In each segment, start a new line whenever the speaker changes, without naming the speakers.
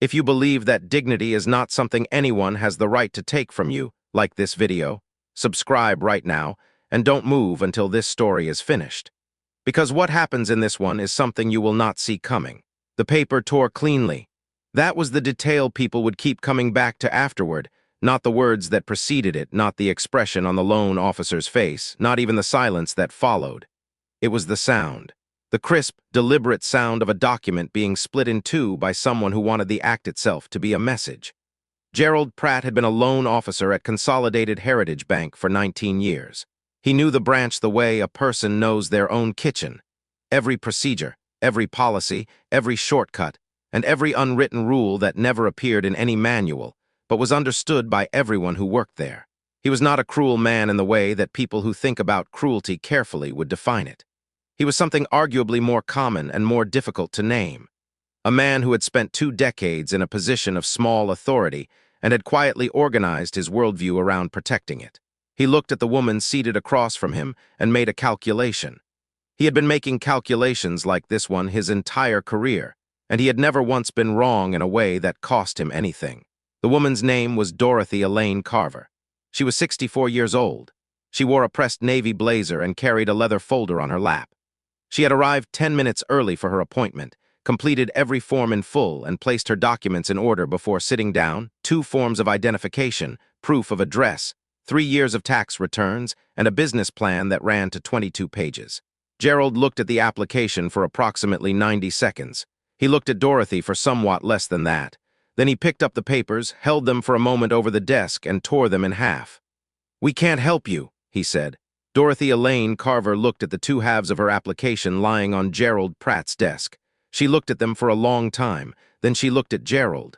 If you believe that dignity is not something anyone has the right to take from you, like this video, subscribe right now and don't move until this story is finished. Because what happens in this one is something you will not see coming. The paper tore cleanly. That was the detail people would keep coming back to afterward, not the words that preceded it, not the expression on the loan officer's face, not even the silence that followed. It was the sound. The crisp, deliberate sound of a document being split in two by someone who wanted the act itself to be a message. Gerald Pratt had been a loan officer at Consolidated Heritage Bank for 19 years. He knew the branch the way a person knows their own kitchen. Every procedure, every policy, every shortcut, and every unwritten rule that never appeared in any manual, but was understood by everyone who worked there. He was not a cruel man in the way that people who think about cruelty carefully would define it. He was something arguably more common and more difficult to name. A man who had spent 2 decades in a position of small authority and had quietly organized his worldview around protecting it. He looked at the woman seated across from him and made a calculation. He had been making calculations like this one his entire career, and he had never once been wrong in a way that cost him anything. The woman's name was Dorothy Elaine Carver. She was 64 years old. She wore a pressed navy blazer and carried a leather folder on her lap. She had arrived 10 minutes early for her appointment, completed every form in full, and placed her documents in order before sitting down: 2 forms of identification, proof of address, 3 years of tax returns, and a business plan that ran to 22 pages. Gerald looked at the application for approximately 90 seconds. He looked at Dorothy for somewhat less than that. Then he picked up the papers, held them for a moment over the desk, and tore them in half. "We can't help you," he said. Dorothy Elaine Carver looked at the 2 halves of her application lying on Gerald Pratt's desk. She looked at them for a long time, then she looked at Gerald.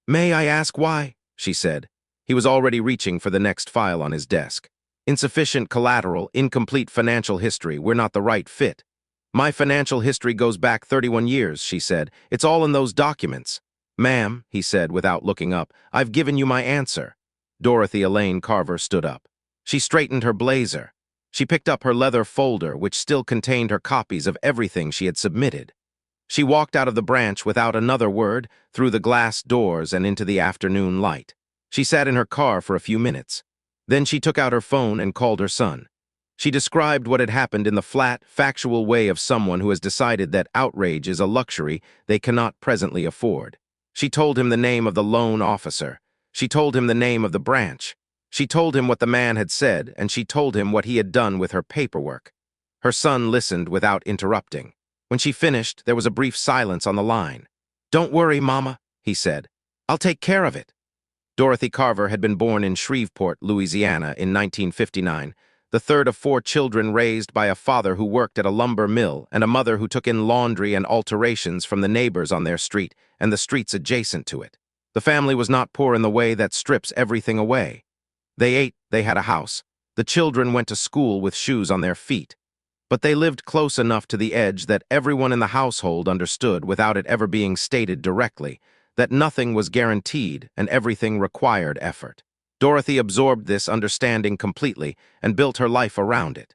"May I ask why?" she said. He was already reaching for the next file on his desk. "Insufficient collateral, incomplete financial history, we're not the right fit." "My financial history goes back 31 years, she said. "It's all in those documents." "Ma'am," he said without looking up, "I've given you my answer." Dorothy Elaine Carver stood up. She straightened her blazer. She picked up her leather folder, which still contained her copies of everything she had submitted. She walked out of the branch without another word, through the glass doors and into the afternoon light. She sat in her car for a few minutes. Then she took out her phone and called her son. She described what had happened in the flat, factual way of someone who has decided that outrage is a luxury they cannot presently afford. She told him the name of the loan officer. She told him the name of the branch. She told him what the man had said, and she told him what he had done with her paperwork. Her son listened without interrupting. When she finished, there was a brief silence on the line. "Don't worry, Mama," he said. "I'll take care of it." Dorothy Carver had been born in Shreveport, Louisiana in 1959, the third of 4 children raised by a father who worked at a lumber mill and a mother who took in laundry and alterations from the neighbors on their street and the streets adjacent to it. The family was not poor in the way that strips everything away. They ate, they had a house. The children went to school with shoes on their feet. But they lived close enough to the edge that everyone in the household understood, without it ever being stated directly, that nothing was guaranteed and everything required effort. Dorothy absorbed this understanding completely and built her life around it.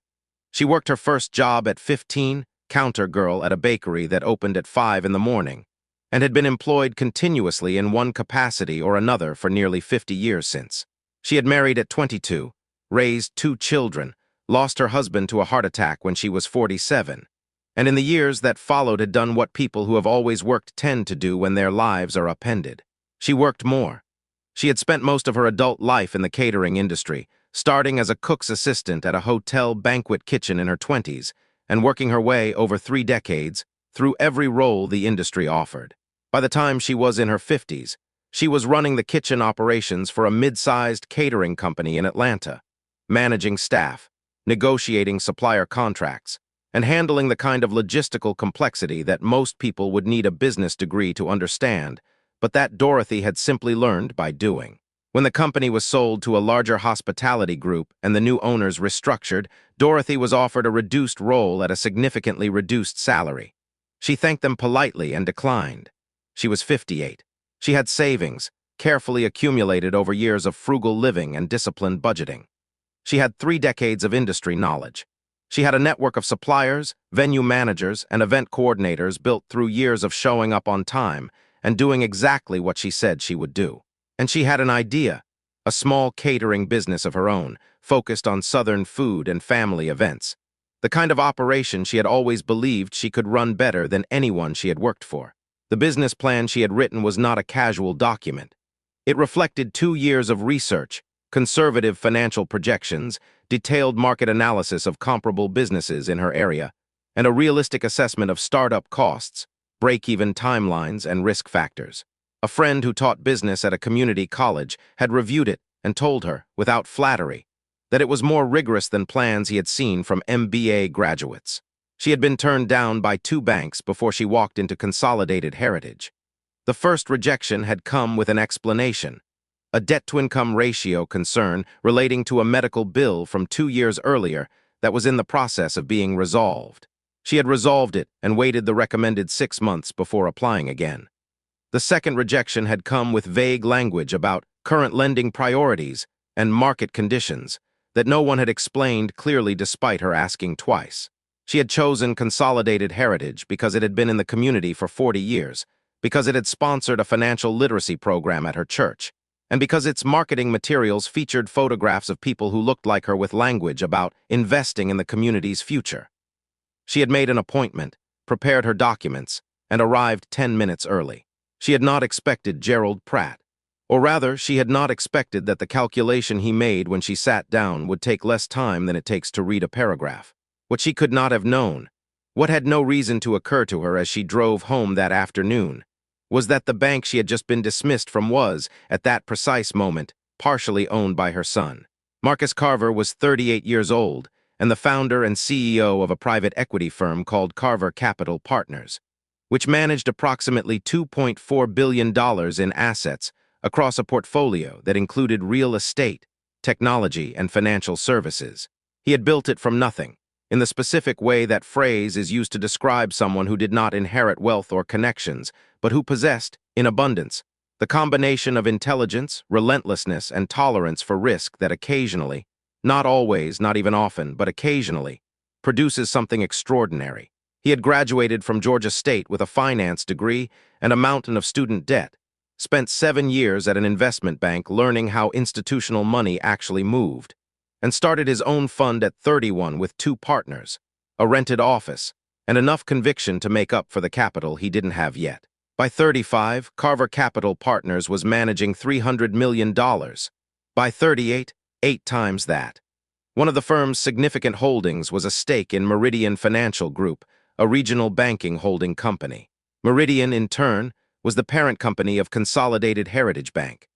She worked her first job at 15, counter girl at a bakery that opened at 5 in the morning, and had been employed continuously in one capacity or another for nearly 50 years since. She had married at 22, raised 2 children, lost her husband to a heart attack when she was 47, and in the years that followed had done what people who have always worked tend to do when their lives are upended. She worked more. She had spent most of her adult life in the catering industry, starting as a cook's assistant at a hotel banquet kitchen in her 20s, and working her way over 3 decades through every role the industry offered. By the time she was in her 50s, she was running the kitchen operations for a mid-sized catering company in Atlanta, managing staff, negotiating supplier contracts, and handling the kind of logistical complexity that most people would need a business degree to understand, but that Dorothy had simply learned by doing. When the company was sold to a larger hospitality group and the new owners restructured, Dorothy was offered a reduced role at a significantly reduced salary. She thanked them politely and declined. She was 58. She had savings, carefully accumulated over years of frugal living and disciplined budgeting. She had 3 decades of industry knowledge. She had a network of suppliers, venue managers, and event coordinators built through years of showing up on time and doing exactly what she said she would do. And she had an idea, a small catering business of her own, focused on Southern food and family events. The kind of operation she had always believed she could run better than anyone she had worked for. The business plan she had written was not a casual document. It reflected 2 years of research, conservative financial projections, detailed market analysis of comparable businesses in her area, and a realistic assessment of startup costs, break-even timelines, and risk factors. A friend who taught business at a community college had reviewed it and told her, without flattery, that it was more rigorous than plans he had seen from MBA graduates. She had been turned down by 2 banks before she walked into Consolidated Heritage. The first rejection had come with an explanation, a debt-to-income ratio concern relating to a medical bill from 2 years earlier that was in the process of being resolved. She had resolved it and waited the recommended 6 months before applying again. The second rejection had come with vague language about current lending priorities and market conditions that no one had explained clearly despite her asking twice. She had chosen Consolidated Heritage because it had been in the community for 40 years, because it had sponsored a financial literacy program at her church, and because its marketing materials featured photographs of people who looked like her with language about investing in the community's future. She had made an appointment, prepared her documents, and arrived 10 minutes early. She had not expected Gerald Pratt. Or rather, she had not expected that the calculation he made when she sat down would take less time than it takes to read a paragraph. What she could not have known, what had no reason to occur to her as she drove home that afternoon, was that the bank she had just been dismissed from was, at that precise moment, partially owned by her son. Marcus Carver was 38 years old and the founder and CEO of a private equity firm called Carver Capital Partners, which managed approximately $2.4 billion in assets across a portfolio that included real estate, technology, and financial services. He had built it from nothing, in the specific way that phrase is used to describe someone who did not inherit wealth or connections, but who possessed, in abundance, the combination of intelligence, relentlessness, and tolerance for risk that occasionally, not always, not even often, but occasionally, produces something extraordinary. He had graduated from Georgia State with a finance degree and a mountain of student debt, spent 7 years at an investment bank learning how institutional money actually moved, and started his own fund at 31 with 2 partners, a rented office, and enough conviction to make up for the capital he didn't have yet. By 35, Carver Capital Partners was managing $300 million. By 38, 8 times that. One of the firm's significant holdings was a stake in Meridian Financial Group, a regional banking holding company. Meridian, in turn, was the parent company of Consolidated Heritage Bank.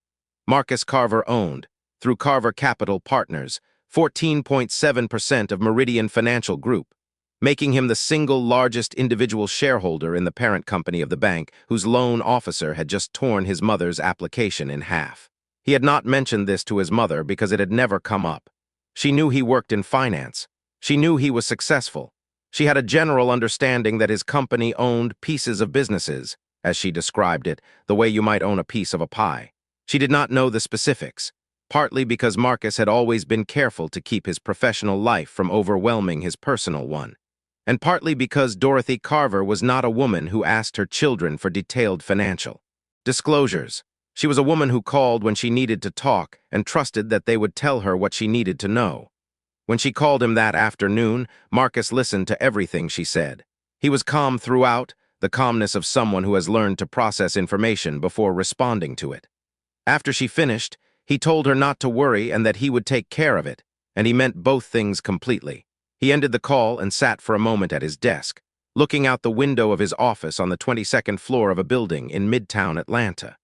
Marcus Carver owned, through Carver Capital Partners, 14.7% of Meridian Financial Group, making him the single largest individual shareholder in the parent company of the bank, whose loan officer had just torn his mother's application in half. He had not mentioned this to his mother because it had never come up. She knew he worked in finance. She knew he was successful. She had a general understanding that his company owned pieces of businesses, as she described it, the way you might own a piece of a pie. She did not know the specifics, partly because Marcus had always been careful to keep his professional life from overwhelming his personal one, and partly because Dorothy Carver was not a woman who asked her children for detailed financial disclosures. She was a woman who called when she needed to talk and trusted that they would tell her what she needed to know. When she called him that afternoon, Marcus listened to everything she said. He was calm throughout, the calmness of someone who has learned to process information before responding to it. After she finished, he told her not to worry and that he would take care of it, and he meant both things completely. He ended the call and sat for a moment at his desk, looking out the window of his office on the 22nd floor of a building in Midtown Atlanta.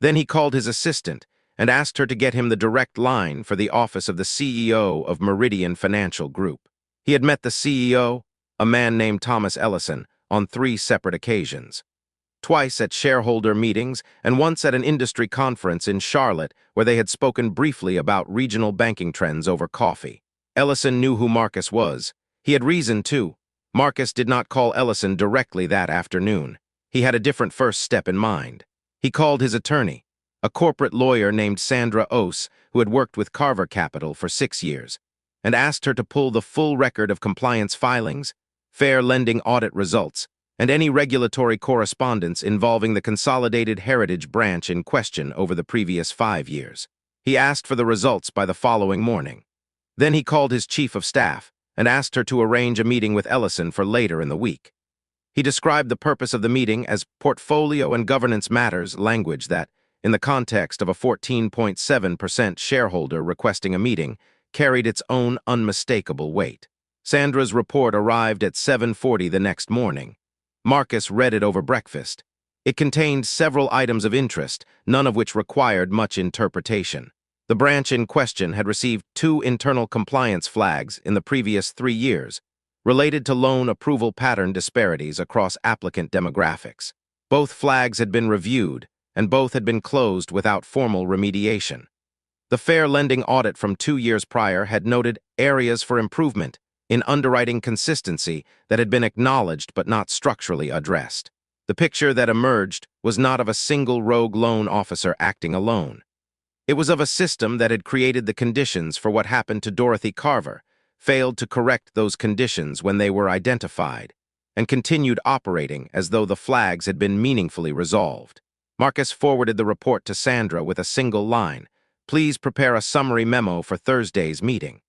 Then he called his assistant and asked her to get him the direct line for the office of the CEO of Meridian Financial Group. He had met the CEO, a man named Thomas Ellison, on 3 separate occasions. Twice at shareholder meetings and once at an industry conference in Charlotte where they had spoken briefly about regional banking trends over coffee. Ellison knew who Marcus was. He had reason to. Marcus did not call Ellison directly that afternoon. He had a different first step in mind. He called his attorney, a corporate lawyer named Sandra Ose, who had worked with Carver Capital for 6 years, and asked her to pull the full record of compliance filings, fair lending audit results, and any regulatory correspondence involving the consolidated heritage branch in question over the previous 5 years. He asked for the results by the following morning. Then he called his chief of staff and asked her to arrange a meeting with Ellison for later in the week. He described the purpose of the meeting as portfolio and governance matters, language that, in the context of a 14.7% shareholder requesting a meeting, carried its own unmistakable weight. Sandra's report arrived at 7:40 the next morning. Marcus read it over breakfast. It contained several items of interest, none of which required much interpretation. The branch in question had received 2 internal compliance flags in the previous 3 years, related to loan approval pattern disparities across applicant demographics. Both flags had been reviewed, and both had been closed without formal remediation. The fair lending audit from 2 years prior had noted areas for improvement in underwriting consistency that had been acknowledged but not structurally addressed. The picture that emerged was not of a single rogue loan officer acting alone. It was of a system that had created the conditions for what happened to Dorothy Carver, failed to correct those conditions when they were identified, and continued operating as though the flags had been meaningfully resolved. Marcus forwarded the report to Sandra with a single line: "Please prepare a summary memo for Thursday's meeting."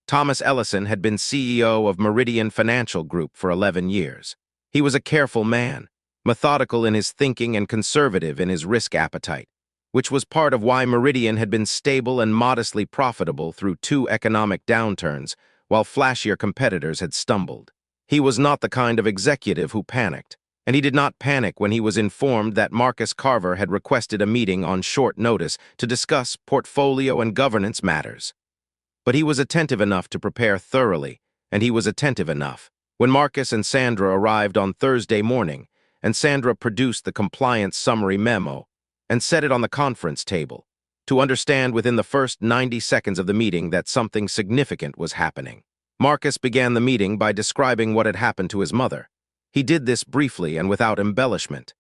Thomas Ellison had been CEO of Meridian Financial Group for 11 years. He was a careful man, methodical in his thinking and conservative in his risk appetite, which was part of why Meridian had been stable and modestly profitable through 2 economic downturns, while flashier competitors had stumbled. He was not the kind of executive who panicked, and he did not panic when he was informed that Marcus Carver had requested a meeting on short notice to discuss portfolio and governance matters. But he was attentive enough to prepare thoroughly, and he was attentive enough. When Marcus and Sandra arrived on Thursday morning, and Sandra produced the compliance summary memo and set it on the conference table, to understand within the first 90 seconds of the meeting that something significant was happening. Marcus began the meeting by describing what had happened to his mother. He did this briefly and without embellishment.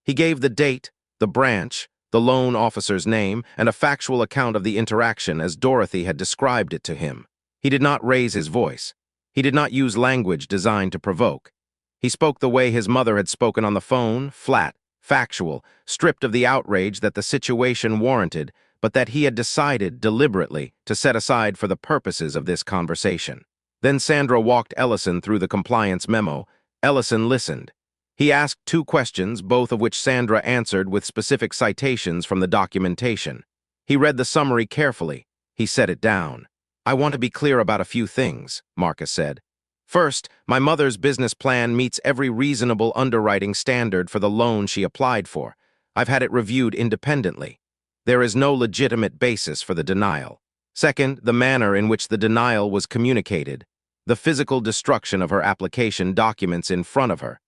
He gave the date, the branch, the loan officer's name, and a factual account of the interaction as Dorothy had described it to him. He did not raise his voice. He did not use language designed to provoke. He spoke the way his mother had spoken on the phone, flat, factual, stripped of the outrage that the situation warranted, but that he had decided deliberately to set aside for the purposes of this conversation. Then Sandra walked Ellison through the compliance memo. Ellison listened. He asked 2 questions, both of which Sandra answered with specific citations from the documentation. He read the summary carefully. He set it down. "I want to be clear about a few things," Marcus said. "First, my mother's business plan meets every reasonable underwriting standard for the loan she applied for. I've had it reviewed independently. There is no legitimate basis for the denial. Second, the manner in which the denial was communicated, the physical destruction of her application documents in front of her,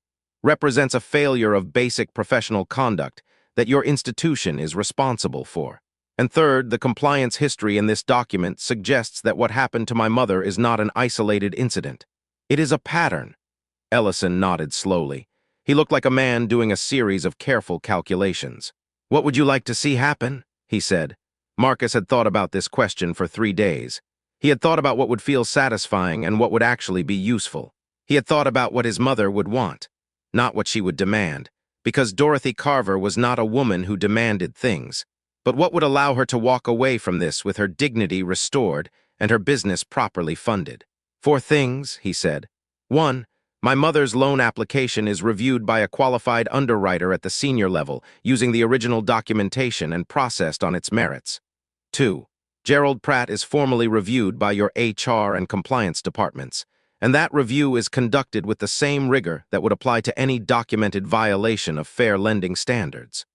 represents a failure of basic professional conduct that your institution is responsible for. And third, the compliance history in this document suggests that what happened to my mother is not an isolated incident. It is a pattern." Ellison nodded slowly. He looked like a man doing a series of careful calculations. "What would you like to see happen?" he said. Marcus had thought about this question for 3 days. He had thought about what would feel satisfying and what would actually be useful. He had thought about what his mother would want, not what she would demand, because Dorothy Carver was not a woman who demanded things, but what would allow her to walk away from this with her dignity restored and her business properly funded. 4 things, he said. 1. My mother's loan application is reviewed by a qualified underwriter at the senior level using the original documentation and processed on its merits. 2. Gerald Pratt is formally reviewed by your HR and compliance departments, and that review is conducted with the same rigor that would apply to any documented violation of fair lending standards.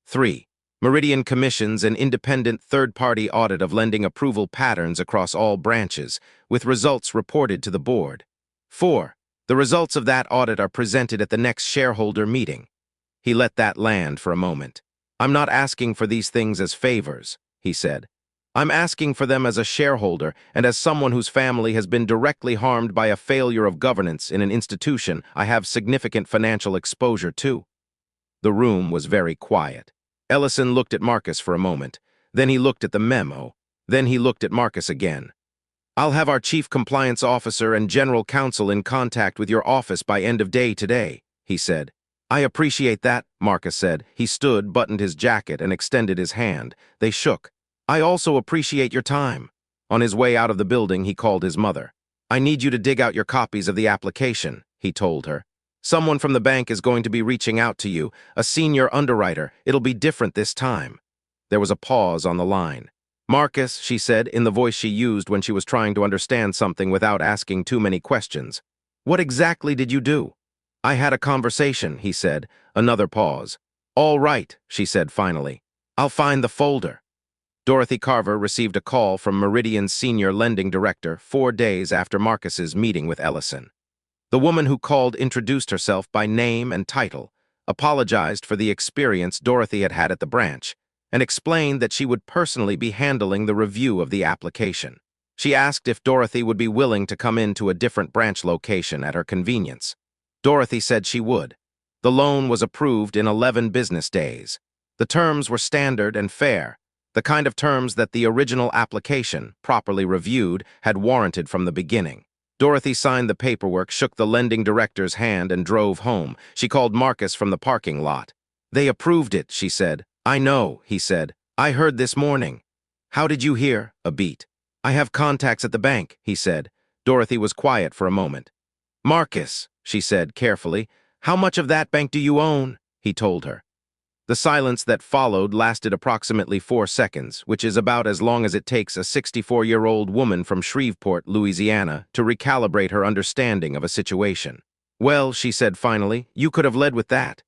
3. Meridian commissions an independent third-party audit of lending approval patterns across all branches, with results reported to the board. 4. The results of that audit are presented at the next shareholder meeting. He let that land for a moment. "I'm not asking for these things as favors," he said. "I'm asking for them as a shareholder and as someone whose family has been directly harmed by a failure of governance in an institution I have significant financial exposure to." The room was very quiet. Ellison looked at Marcus for a moment. Then he looked at the memo. Then he looked at Marcus again. "I'll have our chief compliance officer and general counsel in contact with your office by end of day today," he said. I appreciate that, Marcus said. He stood, buttoned his jacket, and extended his hand. They shook. I also appreciate your time. On his way out of the building, he called his mother. I need you to dig out your copies of the application, he told her. Someone from the bank is going to be reaching out to you, a senior underwriter. It'll be different this time. There was a pause on the line. Marcus, she said, in the voice she used when she was trying to understand something without asking too many questions. What exactly did you do? I had a conversation, he said. Another pause. All right, she said finally. I'll find the folder. Dorothy Carver received a call from Meridian's senior lending director 4 days after Marcus's meeting with Ellison. The woman who called introduced herself by name and title, apologized for the experience Dorothy had had at the branch, and explained that she would personally be handling the review of the application. She asked if Dorothy would be willing to come into a different branch location at her convenience. Dorothy said she would. The loan was approved in 11 business days. The terms were standard and fair, the kind of terms that the original application, properly reviewed, had warranted from the beginning. Dorothy signed the paperwork, shook the lending director's hand, and drove home. She called Marcus from the parking lot. They approved it, she said. I know, he said. I heard this morning. How did you hear? A beat. I have contacts at the bank, he said. Dorothy was quiet for a moment. Marcus, she said carefully, how much of that bank do you own? He told her. The silence that followed lasted approximately 4 seconds, which is about as long as it takes a 64-year-old woman from Shreveport, Louisiana, to recalibrate her understanding of a situation. Well, she said finally, you could have led with that.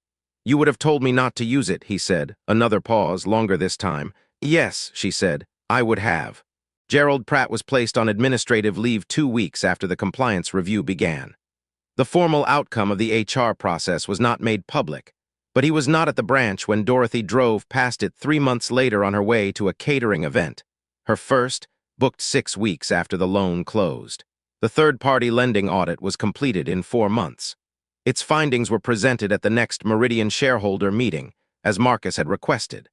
You would have told me not to use it, he said. Another pause, longer this time. Yes, she said, I would have. Gerald Pratt was placed on administrative leave 2 weeks after the compliance review began. The formal outcome of the HR process was not made public, but he was not at the branch when Dorothy drove past it 3 months later on her way to a catering event. Her first, booked 6 weeks after the loan closed. The third-party lending audit was completed in 4 months. Its findings were presented at the next Meridian shareholder meeting, as Marcus had requested.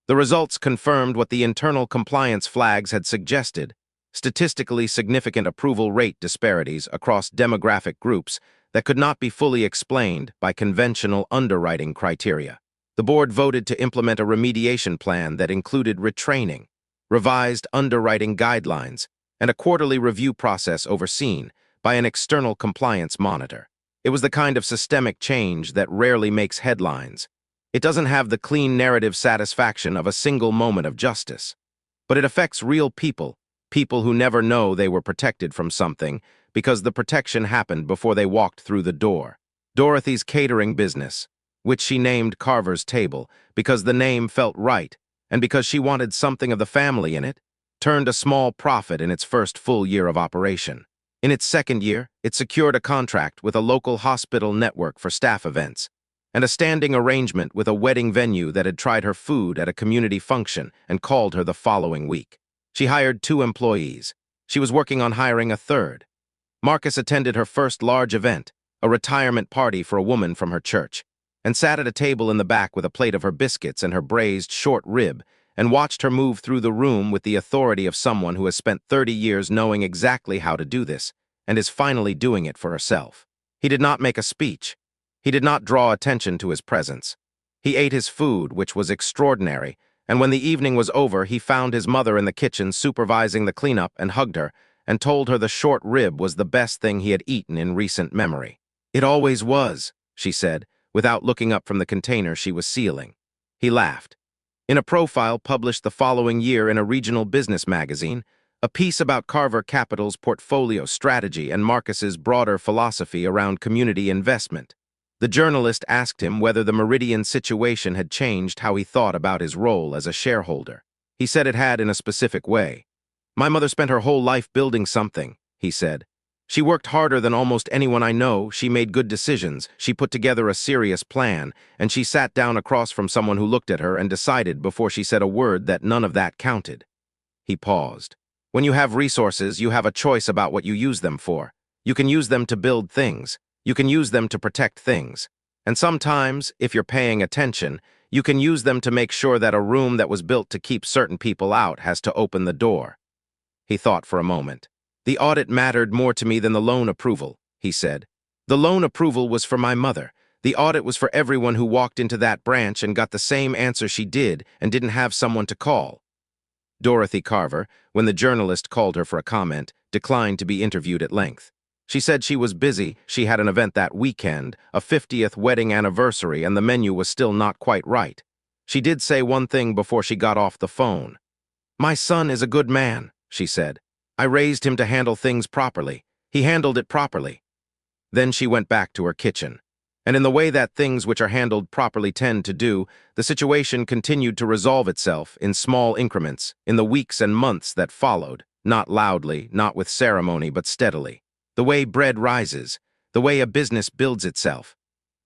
The results confirmed what the internal compliance flags had suggested: statistically significant approval rate disparities across demographic groups that could not be fully explained by conventional underwriting criteria. The board voted to implement a remediation plan that included retraining, revised underwriting guidelines, and a quarterly review process overseen by an external compliance monitor. It was the kind of systemic change that rarely makes headlines. It doesn't have the clean narrative satisfaction of a single moment of justice. But it affects real people, people who never know they were protected from something because the protection happened before they walked through the door. Dorothy's catering business, which she named Carver's Table because the name felt right and because she wanted something of the family in it, turned a small profit in its first full year of operation. In its second year, it secured a contract with a local hospital network for staff events, and a standing arrangement with a wedding venue that had tried her food at a community function and called her the following week. She hired 2 employees. She was working on hiring a third. Marcus attended her first large event, a retirement party for a woman from her church, and sat at a table in the back with a plate of her biscuits and her braised short rib, and watched her move through the room with the authority of someone who has spent 30 years knowing exactly how to do this, and is finally doing it for herself. He did not make a speech. He did not draw attention to his presence. He ate his food, which was extraordinary, and when the evening was over, he found his mother in the kitchen supervising the cleanup and hugged her, and told her the short rib was the best thing he had eaten in recent memory. It always was, she said, without looking up from the container she was sealing. He laughed. In a profile published the following year in a regional business magazine, a piece about Carver Capital's portfolio strategy and Marcus's broader philosophy around community investment. The journalist asked him whether the Meridian situation had changed how he thought about his role as a shareholder. He said it had in a specific way. My mother spent her whole life building something, he said. She worked harder than almost anyone I know, she made good decisions, she put together a serious plan, and she sat down across from someone who looked at her and decided before she said a word that none of that counted. He paused. When you have resources, you have a choice about what you use them for. You can use them to build things. You can use them to protect things. And sometimes, if you're paying attention, you can use them to make sure that a room that was built to keep certain people out has to open the door. He thought for a moment. The audit mattered more to me than the loan approval, he said. The loan approval was for my mother. The audit was for everyone who walked into that branch and got the same answer she did and didn't have someone to call. Dorothy Carver, when the journalist called her for a comment, declined to be interviewed at length. She said she was busy, she had an event that weekend, a 50th wedding anniversary, and the menu was still not quite right. She did say one thing before she got off the phone. "My son is a good man," she said. "I raised him to handle things properly. He handled it properly." Then she went back to her kitchen. And in the way that things which are handled properly tend to do, the situation continued to resolve itself in small increments in the weeks and months that followed, not loudly, not with ceremony, but steadily. The way bread rises, the way a business builds itself,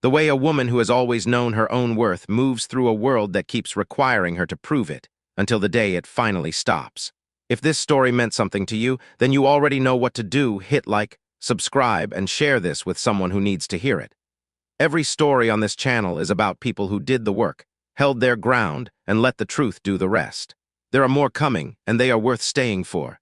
the way a woman who has always known her own worth moves through a world that keeps requiring her to prove it, until the day it finally stops. If this story meant something to you, then you already know what to do. Hit like, subscribe, and share this with someone who needs to hear it. Every story on this channel is about people who did the work, held their ground, and let the truth do the rest. There are more coming, and they are worth staying for.